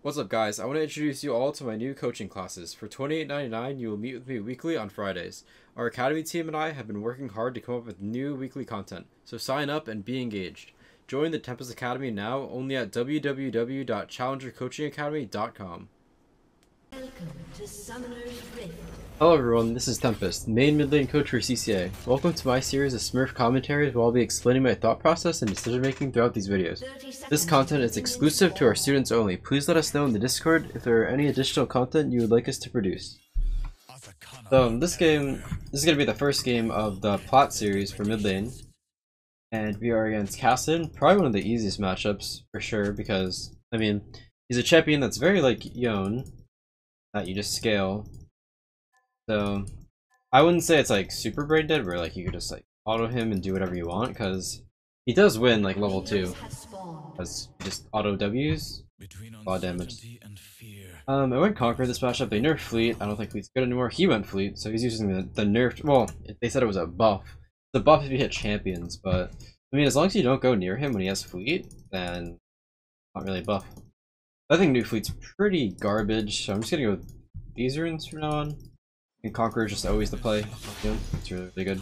What's up guys, I want to introduce you all to my new coaching classes. For $28.99 you will meet with me weekly on Fridays. Our academy team and I have been working hard to come up with new weekly content, so sign up and be engaged. Join the Tempest Academy now only at www.challengercoachingacademy.com. Welcome to Summoner's Rift. Hello everyone, this is Tempest, main mid lane coach for CCA. Welcome to my series of Smurf commentaries where I'll be explaining my thought process and decision making throughout these videos. This content is exclusive to our students only. Please let us know in the Discord if there are any additional content you would like us to produce. So this game, this is going to be the first game of the plot series for mid lane. And we are against Cassin, probably one of the easiest matchups for sure because, I mean, he's a champion that's very like Yone, that you just scale. So I wouldn't say it's like super brain dead where like you could just like auto him and do whatever you want, because he does win like level 2 because he just auto W's a lot of damage. I went Conquer this matchup. They nerfed Fleet. I don't think Fleet's good anymore. He went Fleet, so he's using the nerfed, well, they said it was a buff. The buff if you hit champions, but I mean as long as you don't go near him when he has Fleet, then not really a buff. I think new Fleet's pretty garbage, so I'm just gonna go with these runes from now on. And Conqueror is just always the play. Yeah, it's really, really good.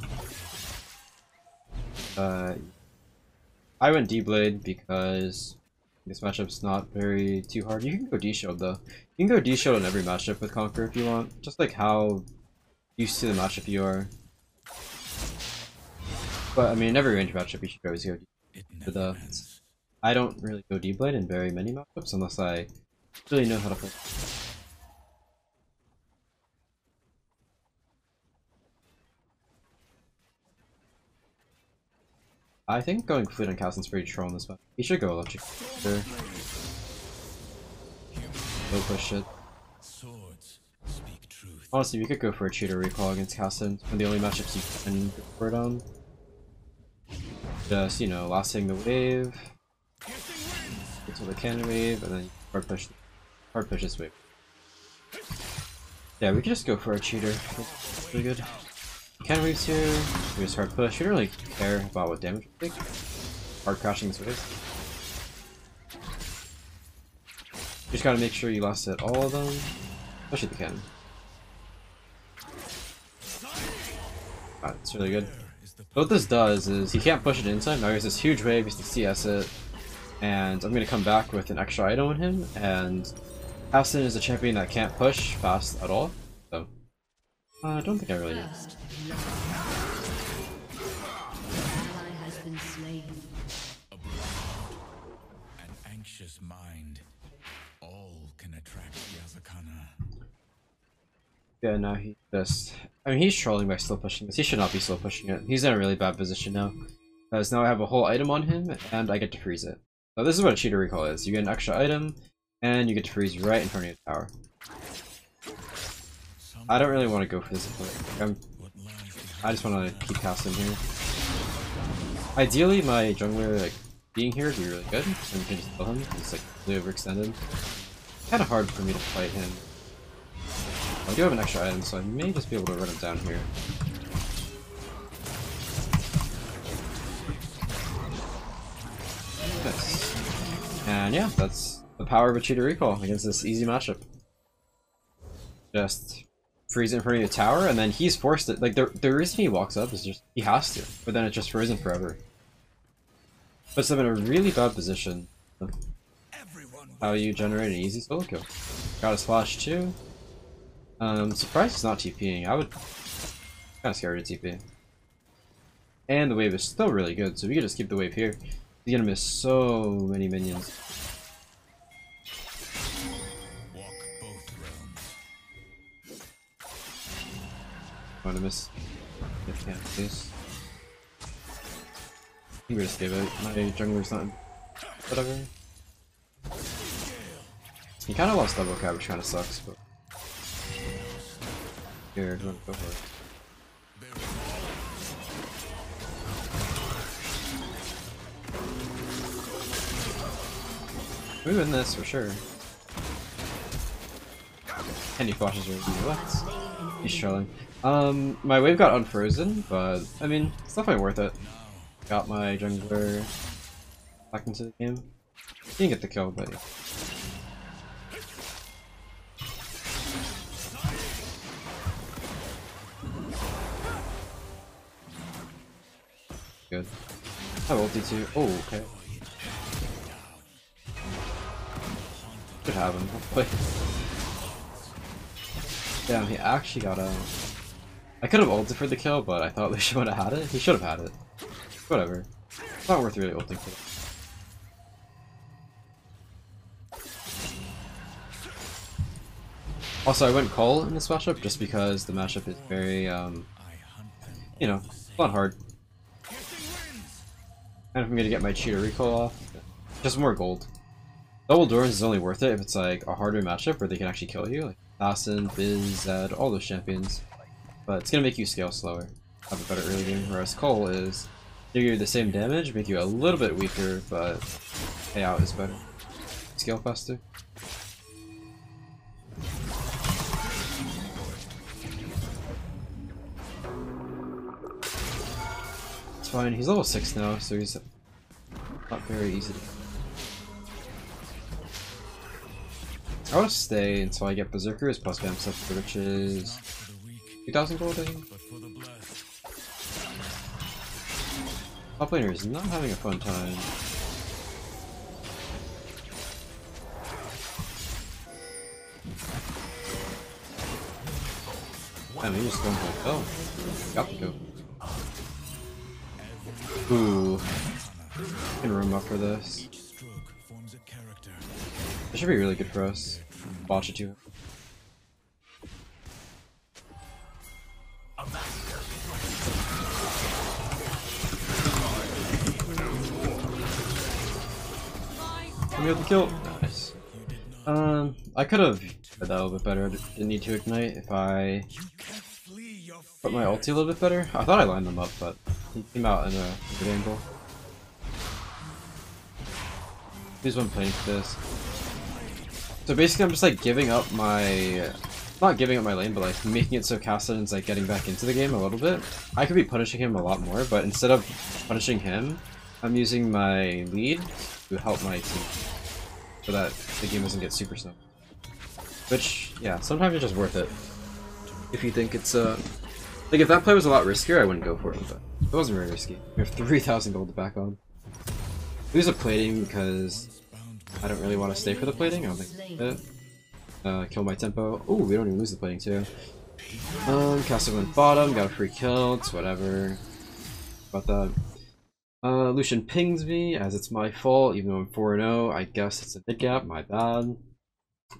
I went D-Blade because this matchup's not very too hard. You can go D-Shield though. You can go D-Shield in every matchup with Conqueror if you want. Just like how used to the matchup you are. But I mean, in every range matchup you should always go D-Blade. I don't really go D-Blade in very many matchups unless I really know how to play. I think going Fleet on Cassin's pretty troll in this match. He should go Electric. Sure. No push it. Honestly, we could go for a cheater recall against Cassin. One of the only matchups you can go for it on. Just, you know, lasting the wave. Get to the cannon wave, and then hard push this wave. Yeah, we could just go for a cheater. That's really good. Cannon waves here. We just hard push. We don't really care about what damage we take. Hard crashing this wave. You just gotta make sure you last hit all of them. Especially the cannon. Alright, it's really good. What this does is he can't push it inside. Now he has this huge wave, he has to CS it. And I'm gonna come back with an extra item on him, and Cassin is a champion that can't push fast at all. So I don't think I really need. An anxious mind. All can attract Yazakana. Yeah, now he just, I mean, he's trolling by slow pushing this. He should not be slow pushing it. He's in a really bad position now. Because now I have a whole item on him, and I get to freeze it. So this is what a cheater recall is. You get an extra item, and you get to freeze right in front of your tower. I don't really want to go for this play. I just want to keep Cassin here. Ideally, my jungler like being here would be really good, and we can just kill him. He's like really overextended. Kind of hard for me to fight him. I do have an extra item, so I may just be able to run him down here. Nice. And yeah, that's the power of a cheater recall against this easy matchup. Just freeze in front of your tower, and then he's forced it. Like the reason he walks up is just he has to, but then it just frozen forever. Puts them in a really bad position. How you generate an easy solo kill. Got a splash too. Surprised he's not TPing. I would kind of scared to TP. And the wave is still really good, so we can just keep the wave here. He's gonna miss so many minions. I'm gonna miss. If can't please. I think we just gave it. My jungler's not. Whatever. He kind of lost double cap, which kind of sucks, but. Here, go for it. We win this for sure. And he flashes her. What? He's trolling. My wave got unfrozen, but I mean, it's definitely worth it. Got my jungler back into the game. Didn't get the kill, but yeah. good. I have ulti too. Oh, okay. Could have him, hopefully. Damn, he actually got out. I could have ulted for the kill, but I thought Lucian would have had it. He should have had it. Whatever. It's not worth really ulting for it. Also, I went Call in this matchup just because the matchup is very, you know, it's not hard. And if I'm gonna get my cheater recall off, just more gold. Double Dorans is only worth it if it's like a harder matchup where they can actually kill you, like Assassin, Biz, Zed, all those champions. But it's gonna make you scale slower, have a better early game, whereas Cole is give you the same damage, make you a little bit weaker, but payout is better. Scale faster. It's fine, he's level 6 now, so he's not very easy to... I want to stay until I get Berserkers plus Bam stuff, which is 2,000 gold, I think. Top laner is not having a fun time. Damn, he just going for a kill. Got the kill. Ooh. I can room up for this. This should be really good for us. Watch it too. We have the kill. Nice. I could have did that a little bit better. I didn't need to ignite if I put my ulti a little bit better. I thought I lined them up, but he came out in a good angle. Who's one playing for this? So basically I'm just like giving up my... not giving up my lane, but like making it so Kassadin's like getting back into the game a little bit. I could be punishing him a lot more, but instead of punishing him, I'm using my lead to help my team. So that the game doesn't get super slow. Which, yeah, sometimes it's just worth it. If you think it's like if that play was a lot riskier, I wouldn't go for it, but it wasn't very risky. We have 3,000 gold to back on. Use a plating because I don't really want to stay for the plating. I don't think it. Kill my tempo. Oh, we don't even lose the plating too. Castle went bottom, got a free kill. It's whatever. About that. Lucian pings me as it's my fault, even though I'm 4-0. I guess it's a mid gap. My bad.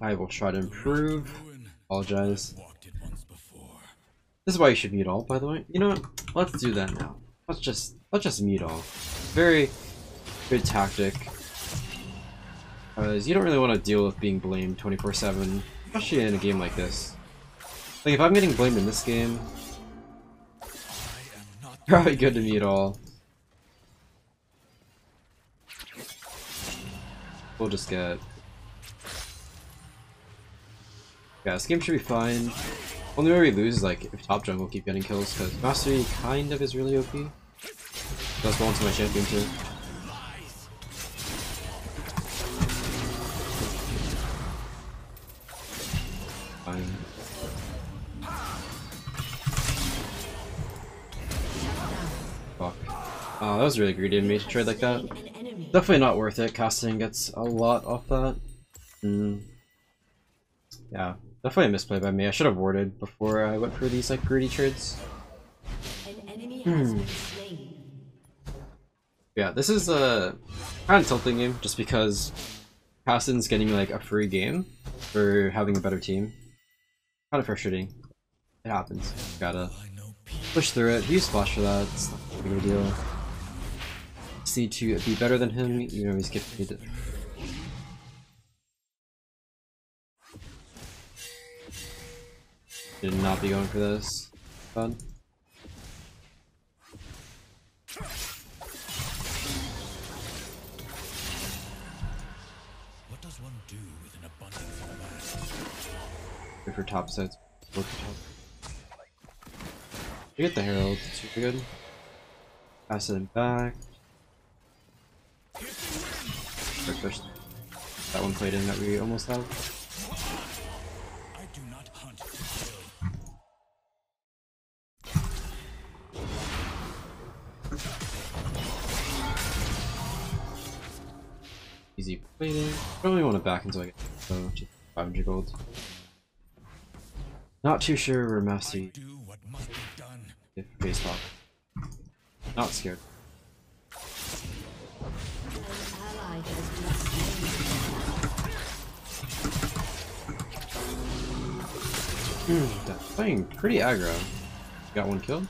I will try to improve. Apologize. This is why you should mute all, by the way. You know what? Let's do that now. Let's just mute all. Very good tactic. Because you don't really want to deal with being blamed 24/7, especially in a game like this. Like, if I'm getting blamed in this game, probably good to mute all. We'll just get... yeah, this game should be fine. Only way we lose is like if top jungle keep getting kills, because Mastery kind of is really OP. That's one to my champion too. Fine. Fuck. Oh, that was really greedy of me to trade like that. Definitely not worth it. Casting gets a lot off that. Yeah, definitely a misplay by me. I should have warded before I went for these like greedy trades. Yeah, this is a kind of tilting game just because Caston's getting like a free game for having a better team. Kind of frustrating. It happens. Gotta push through it. He used Flash for that. It's not a big of a deal. Just need to be better than him, even though he's gifted it. Did not be going for this. Fun. What does one do with an abundance of mana? Good for top sets. Work for top. We get the Herald. Super good. Pass it back. Push that one played in that we almost have. I do not hunt to kill. don't really want to back until I get to 500 gold. Not too sure where Massey Do what must be done. if face top. Not scared. Ally has been slain. That's playing pretty aggro. Got one killed.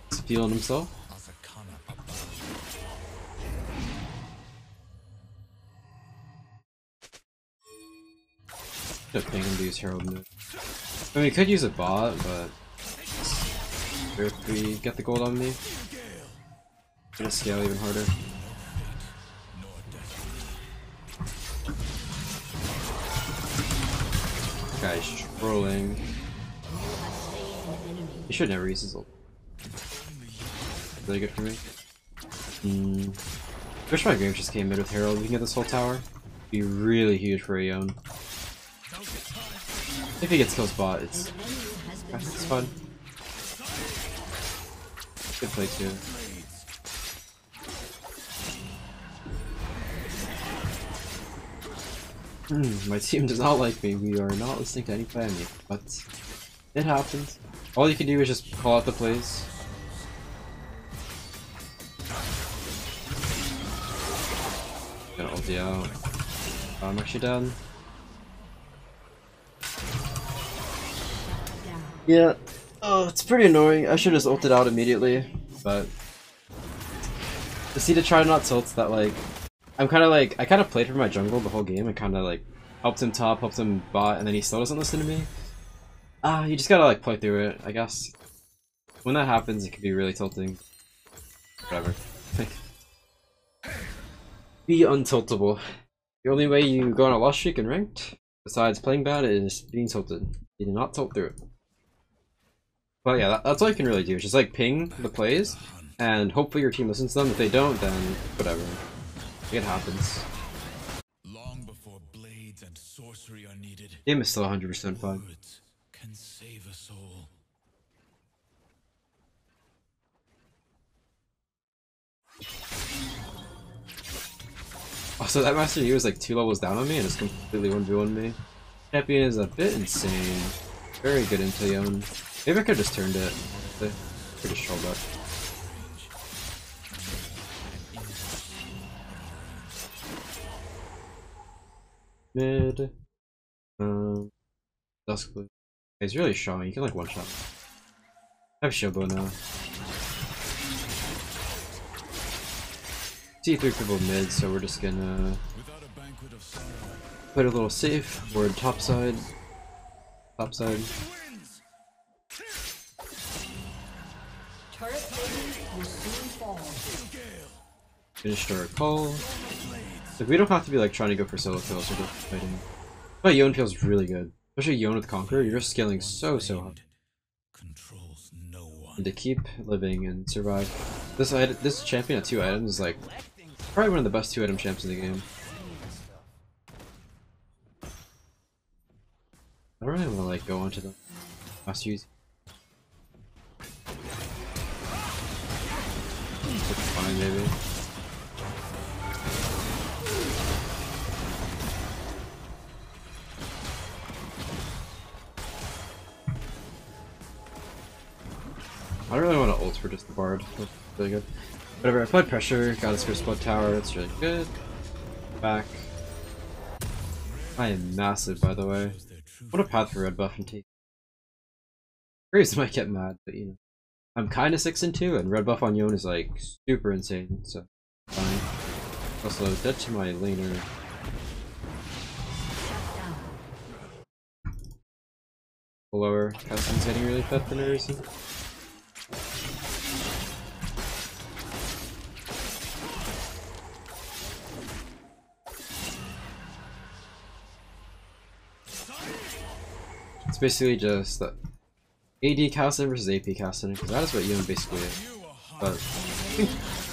He's feeling himself. Should ping him to use Herald move. I mean, we could use a bot, but if we get the gold on me, it's gonna scale even harder. This guy's trolling. He should never use his ult. Really good for me. Wish my game just came in with Herald. We can get this whole tower. Be really huge for a Yone. If he gets kills bot, it's fun. Good play too. My team does not like me. We are not listening to any plan yet, but it happens. All you can do is just call out the plays. Gonna ulti out. I'm actually done. Yeah. Oh, it's pretty annoying. I should have just ulted out immediately, but just need to try to not tilt that, like, I'm kind of like, I kind of played for my jungle the whole game. I kind of like helped him top, helped him bot, and then he still doesn't listen to me. You just gotta like play through it, I guess. When that happens, it can be really tilting. Whatever. Be untiltable. The only way you go on a loss streak in ranked, besides playing bad, is being tilted. You do not tilt through it. But yeah, that's all you can really do. It's just like ping the plays, and hopefully your team listens to them. If they don't, then whatever. It happens. Long before blades and sorcery are needed, Game is still 100% fun. words can save a soul. Also, that Master Yi was like 2 levels down on me and just completely 1v1 me. Champion is a bit insane. Very good into Yone. Maybe I could have just turned it. I could just trolled up. Mid. Dusk Blue. He's really strong. You can like one shot. I have Showbow now. See 3 people mid, so we're just gonna put a little safe. Ward top side. Top side. Turret plating will soon fall. Finish our call. Like, we don't have to be like trying to go for solo kills or go for fighting. But Yone feels really good. Especially Yone with Conqueror, you're just scaling so hard. Controls no one. And to keep living and survive. This champion at 2 items is like probably one of the best 2 item champs in the game. I don't really want to like go onto the last use. Fine, maybe. I don't really want to ult for just the bard. That's really good. Whatever, I applied pressure, got his first blood tower, that's really good. Back. I am massive, by the way. What a path for red buff and take. Crazy might get mad, but you know. I'm kinda 6-2, and red buff on Yone is like super insane, so fine. Also, dead to my laner. Lower, Cassian's getting really fed for no reason. It's basically just AD Cassian versus AP Cassian, because that is what Yone basically is. But I think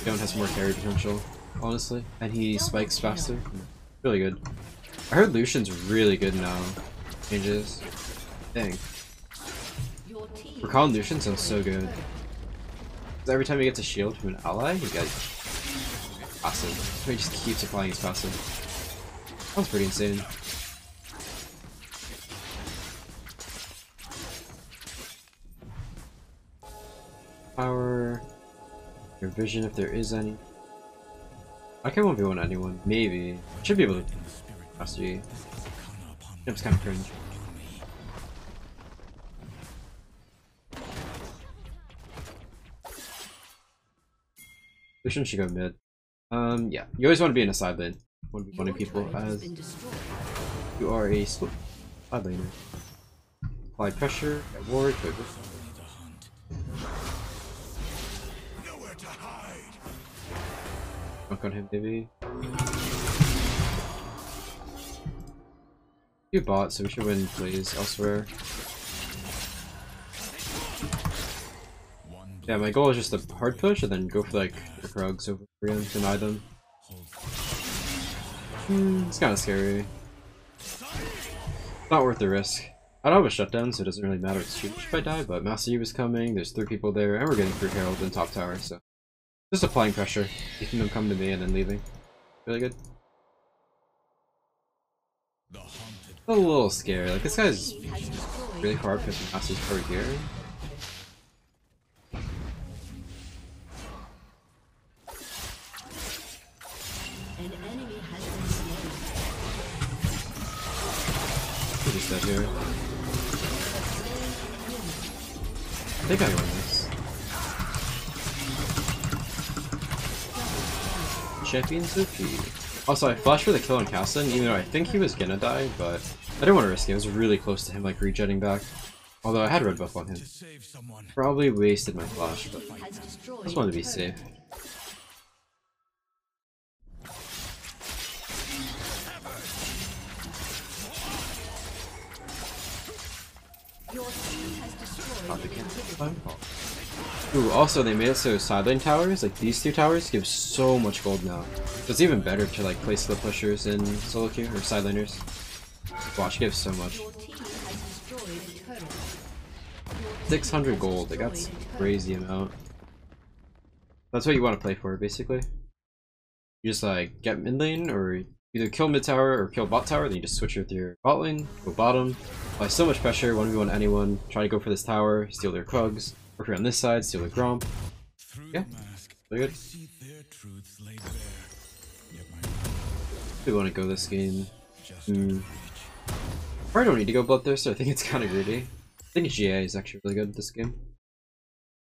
Yone has more carry potential, honestly, and he spikes faster. Really good. I heard Lucian's really good now. Changes. Dang. Recall Lucian sounds so good. Because every time he gets a shield from an ally, he gets passive. So he just keeps applying his passive. That's pretty insane. Power. Your vision if there is any. I can 1v1 anyone. Maybe. Should be able to. Mastery. It's kind of cringe. Lucian should go mid. Yeah. You always want to be in a side lane. 1v1ing people as you are a side laner. Apply pressure, get ward, go. Dunk on him, maybe. You bot, so we should win plays elsewhere. Yeah, my goal is just to hard push and then go for like the Krugs over Korean, deny them. It's kind of scary. Not worth the risk. I don't have a shutdown, so it doesn't really matter if I die, but Master Yi was coming, there's 3 people there, and we're getting through Herald and top tower, so just applying pressure, making them come to me and then leaving. Really good. A little scary, like this guy's really hard because Master's over here. An enemy has been slain. He's just dead here. I think I win this. Champion's OP. Also, I flashed for the kill on Cassin, even though I think he was gonna die, but I didn't want to risk it. I was really close to him, like regenning back. Although I had red buff on him. Probably wasted my flash, but I just wanted to be safe. Your team has destroyed. Ooh, also they made it so side lane towers, like these 2 towers, give so much gold now. So it's even better to like place the pushers in solo queue or side laners. Watch gives so much. 600 gold, like that's a crazy amount. That's what you want to play for, basically. You just like get mid lane or either kill mid tower or kill bot tower, then you just switch with your bot lane, go bottom, apply so much pressure, 1v1 anyone, try to go for this tower, steal their Krugs, or if you're on this side, steal their Gromp. Yeah, really good. We want to go this game. Probably don't need to go Bloodthirster, I think it's kind of greedy. I think GA is actually really good at this game.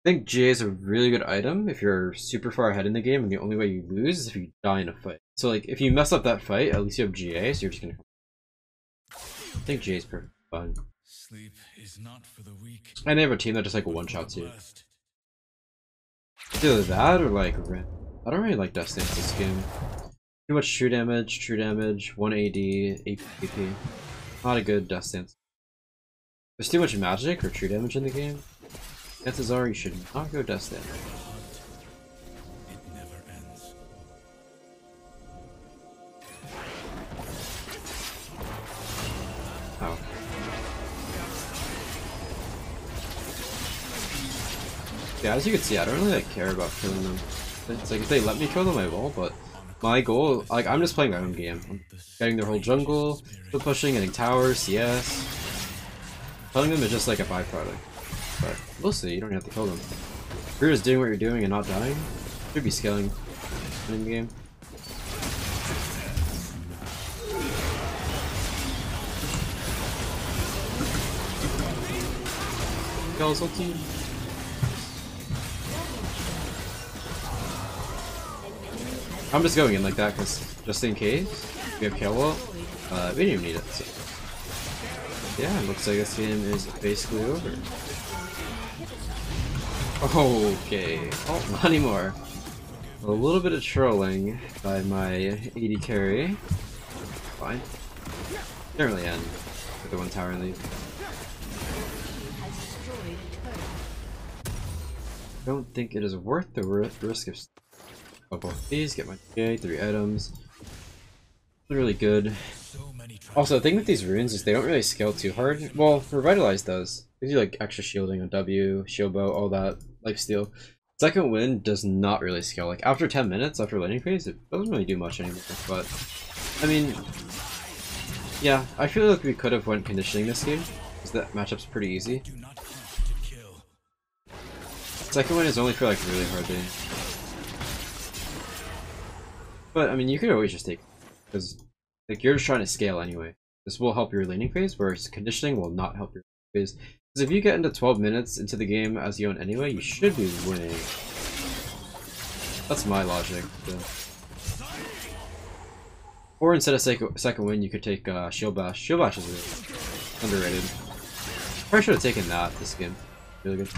I think GA is a really good item if you're super far ahead in the game and the only way you lose is if you die in a fight. So like, if you mess up that fight, at least you have GA, so you're just gonna... I think GA is perfect fine. Sleep is not for the weak. And they have a team that just like one-shots you. It's either that or like Ren. I don't really like Death Stance this game. Too much true damage, 1 AD, 8 AP. Not a good Death Stance. There's too much magic or true damage in the game. Chances are you should not go Death Stance. It never ends. Oh. Yeah, as you can see, I don't really like care about killing them. It's like if they let me kill them, I will, but my goal, like I'm just playing my own game. I'm getting their whole jungle, still pushing, getting towers, CS. Killing them is just like a byproduct. But we'll see, you don't have to kill them. If you're just doing what you're doing and not dying, you should be scaling in the game. Kills ulti. I'm just going in like that because just in case we have kill ult, we didn't even need it. So. Yeah, it looks like this game is basically over. Okay, oh, not anymore. A little bit of trolling by my AD carry. Fine. Didn't really end with the 1 tower and leave. Don't think it is worth the risk of both these. Get my GA, 3 items. Really good. Also, the thing with these runes is they don't really scale too hard. Well, Revitalize does. Gives you like extra shielding on W, shield bow, all that, lifesteal. Second wind does not really scale. Like after 10 minutes after laning phase, it doesn't really do much anymore. But I mean, Yeah, I feel like we could have went conditioning this game, because that matchup's pretty easy. Do not hunt to kill. Second one is only for like really hard things. But I mean, you could always just take, because like you're just trying to scale anyway. This will help your laning phase, whereas conditioning will not help your phase. Because if you get into 12 minutes into the game as Yone anyway, you should be winning. That's my logic. So. Or instead of second win, you could take Shield Bash. Shield Bash is really underrated. Probably should have taken that this game. Really good.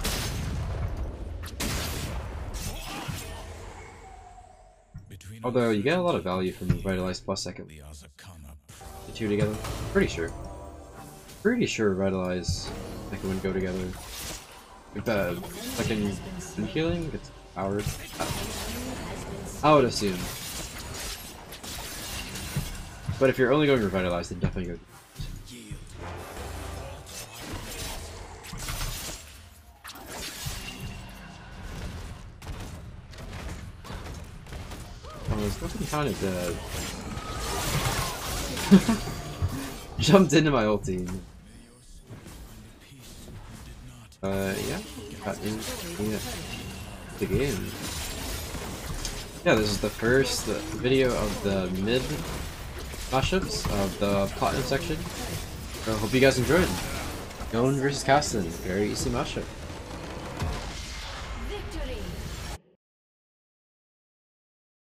Although you get a lot of value from Revitalize plus second. The two together. Pretty sure. Pretty sure Revitalize second win go together. If second win healing gets powered. I would assume. But if you're only going Revitalize, then definitely go. I was looking kind of dead. Jumped into my ulti. Yeah. Got in the game. Yeah, this is the first video of the mid matchups of the Platinum section. So hope you guys enjoyed. Yone versus Caston, very easy matchup.